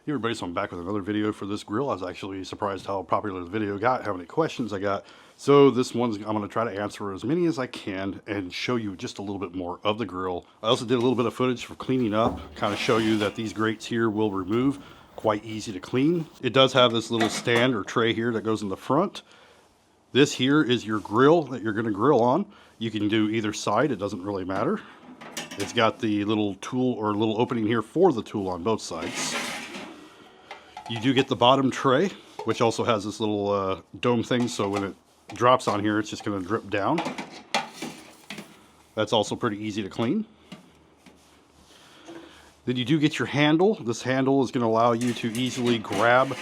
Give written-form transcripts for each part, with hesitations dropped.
Hey everybody, so I'm back with another video for this grill. I was actually surprised how popular the video got, how many questions I got. So this one's, I'm going to try to answer as many as I can and show you just a little bit more of the grill. I also did a little bit of footage for cleaning up, kind of show you that these grates here will remove, quite easy to clean. It does have this little stand or tray here that goes in the front. This here is your grill that you're going to grill on. You can do either side, it doesn't really matter. It's got the little tool or little opening here for the tool on both sides. You do get the bottom tray, which also has this little dome thing, so when it drops on here, it's just going to drip down. That's also pretty easy to clean. Then you do get your handle. This handle is going to allow you to easily grab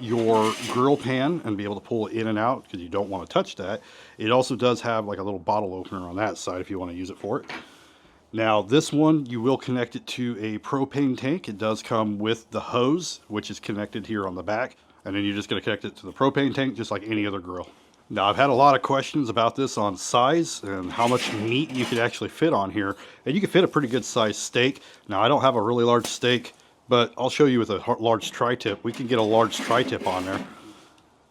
your grill pan and be able to pull it in and out because you don't want to touch that. It also does have like a little bottle opener on that side if you want to use it for it. Now this one, you will connect it to a propane tank. It does come with the hose, which is connected here on the back. And then you're just going to connect it to the propane tank just like any other grill. Now I've had a lot of questions about this on size and how much meat you could actually fit on here. And you can fit a pretty good sized steak. Now I don't have a really large steak, but I'll show you with a large tri-tip. We can get a large tri-tip on there.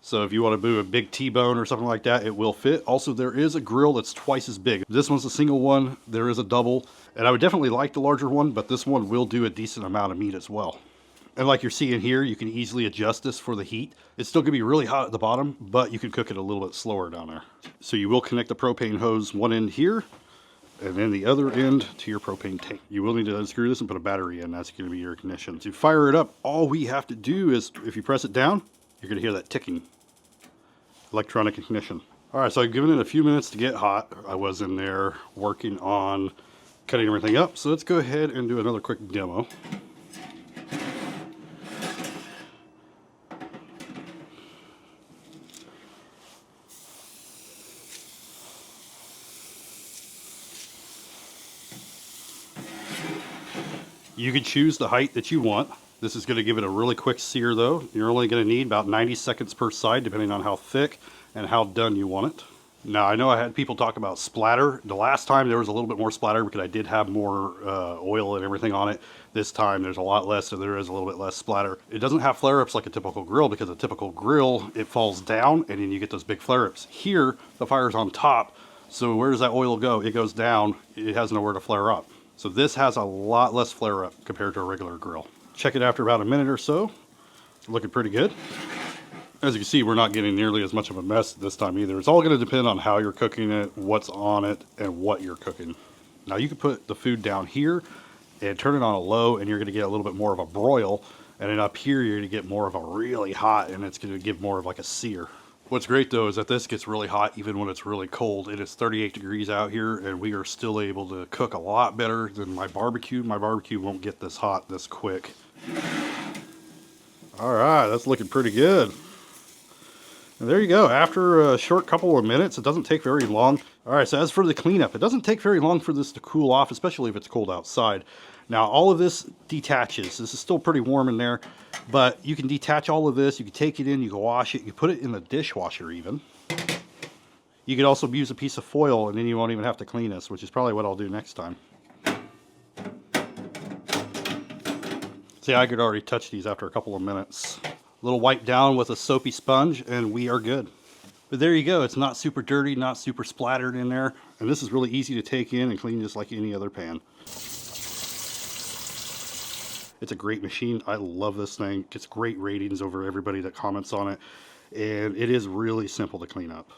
So if you want to do a big T-bone or something like that, it will fit. Also, there is a grill that's twice as big. This one's a single one, there is a double, and I would definitely like the larger one, but this one will do a decent amount of meat as well. And like you're seeing here, you can easily adjust this for the heat. It's still gonna be really hot at the bottom, but you can cook it a little bit slower down there. So you will connect the propane hose one end here, and then the other end to your propane tank. You will need to unscrew this and put a battery in. That's gonna be your ignition. To fire it up, all we have to do is, if you press it down, you're going to hear that ticking electronic ignition. All right, so I've given it a few minutes to get hot. I was in there working on cutting everything up. So let's go ahead and do another quick demo. You can choose the height that you want. This is going to give it a really quick sear though. You're only going to need about 90 seconds per side depending on how thick and how done you want it. Now I know I had people talk about splatter. The last time there was a little bit more splatter because I did have more oil and everything on it. This time there's a lot less, so there is a little bit less splatter. It doesn't have flare-ups like a typical grill because a typical grill, it falls down and then you get those big flare-ups. Here, the fire's on top, so where does that oil go? It goes down, it has nowhere to flare up. So this has a lot less flare-up compared to a regular grill. Check it after about a minute or so. Looking pretty good. As you can see, we're not getting nearly as much of a mess this time either. It's all going to depend on how you're cooking it, what's on it, and what you're cooking. Now you can put the food down here and turn it on a low and you're going to get a little bit more of a broil. And then up here, you're going to get more of a really hot and it's going to give more of like a sear. What's great though is that this gets really hot even when it's really cold. It is 38 degrees out here and we are still able to cook a lot better than my barbecue. My barbecue won't get this hot this quick. All right, that's looking pretty good. And there you go. After a short couple of minutes, it doesn't take very long. All right, so as for the cleanup, it doesn't take very long for this to cool off, especially if it's cold outside. Now, all of this detaches. This is still pretty warm in there, but you can detach all of this. You can take it in, you can wash it, you put it in the dishwasher even. You could also use a piece of foil and then you won't even have to clean this, which is probably what I'll do next time. See, I could already touch these after a couple of minutes. A little wipe down with a soapy sponge and we are good. But there you go. It's not super dirty, not super splattered in there. And this is really easy to take in and clean just like any other pan. It's a great machine. I love this thing. It gets great ratings over everybody that comments on it. And it is really simple to clean up.